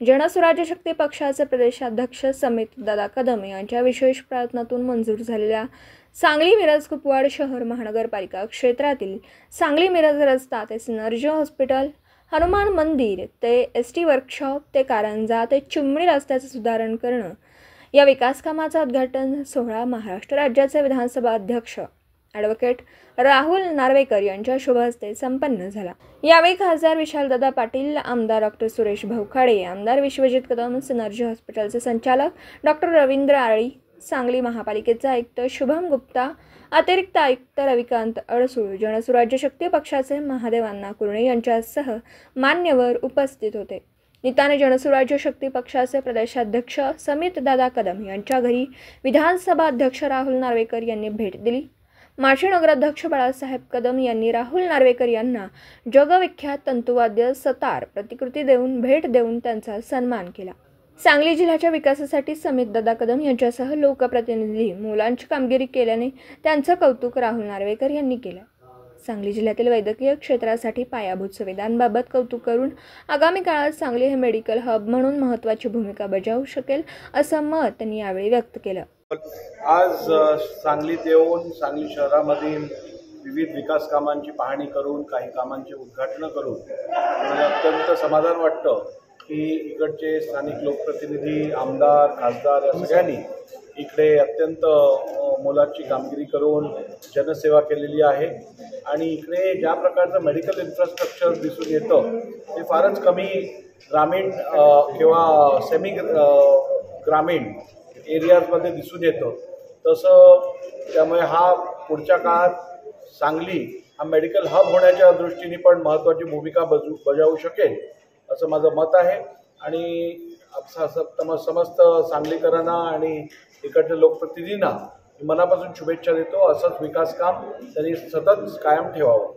जनस्वराज्य शक्ती पक्षाचे प्रदेशाध्यक्ष समितदादा कदम यांच्या विशेष प्रयत्नातून मंजूर झालेल्या सांगली मिरज कुपवाड शहर महानगरपालिका क्षेत्रातील सांगली मिरज रस्ता ते सिनर्जी हॉस्पिटल, हनुमान मंदिर ते एसटी वर्कशॉप ते कारंजा ते चिमणी रस्त्याचे सुधारण करणं या विकास कामाचा उद्घाटन सोहळा महाराष्ट्र राज्याचे विधानसभा अध्यक्ष ॲडव्होकेट राहुल नार्वेकर यांच्या शुभ हस्ते संपन्न झाला। यावेळी खासदार विशालदादा पाटील, आमदार डॉक्टर सुरेश भाऊखाडे, आमदार विश्वजित कदम, सिनर्जी हॉस्पिटलचे संचालक डॉक्टर रवींद्र आळी, सांगली महापालिकेचे आयुक्त शुभम गुप्ता, अतिरिक्त आयुक्त रविकांत अडसूळ, जनस्वराज्य शक्ती पक्षाचे महादेव अण्णा कुरणे यांच्यासह मान्यवर उपस्थित होते। निताने जनस्वराज्य शक्ती पक्षाचे प्रदेशाध्यक्ष समितदादा कदम यांच्या घरी विधानसभा अध्यक्ष राहुल नार्वेकर यांनी भेट दिली। माजी नगराध्यक्ष बाळासाहेब कदम यांनी राहुल नार्वेकर यांना जगविख्यात तंतुवाद्य सतार प्रतिकृती देऊन भेट देऊन त्यांचा सन्मान केला। सांगली जिल्ह्याच्या विकासासाठी समितदादा कदम यांच्यासह लोकप्रतिनिधी मोलांची कामगिरी केल्याने त्यांचं कौतुक राहुल नार्वेकर यांनी केलं। सांगली जिल्ह्यातील वैद्यकीय क्षेत्रासाठी पायाभूत सुविधांबाबत कौतुक करून आगामी काळात सांगली हे मेडिकल हब म्हणून महत्त्वाची भूमिका बजावू शकेल असं मत त्यांनी यावेळी व्यक्त केलं। आज सांगलीत येऊन सांगली शहरामधील विविध विकास कामांची पाहणी करून काही कामांचे उद्घाटन करून मला अत्यंत समाधान वाटतं की इकडचे स्थानिक लोकप्रतिनिधी, आमदार, खासदार या सगळ्यांनी इकडे अत्यंत मोलाची कामगिरी करून जनसेवा केलेली आहे आणि इकडे ज्या प्रकारचं मेडिकल इन्फ्रास्ट्रक्चर दिसून येतं ते फारच कमी ग्रामीण किंवा सेमी ग्रामीण एरियाजमध्ये दिसून येतं। तसं त्यामुळे हा पुढच्या काळात सांगली हा मेडिकल हब होण्याच्या दृष्टीने पण महत्त्वाची भूमिका बजावू शकेल असं माझं मत आहे आणि समस्त सांगलीकरांना आणि इकडच्या लोकप्रतिनिधींना मनापासून शुभेच्छा देतो। असंच विकास काम त्यांनी सतत कायम ठेवावं।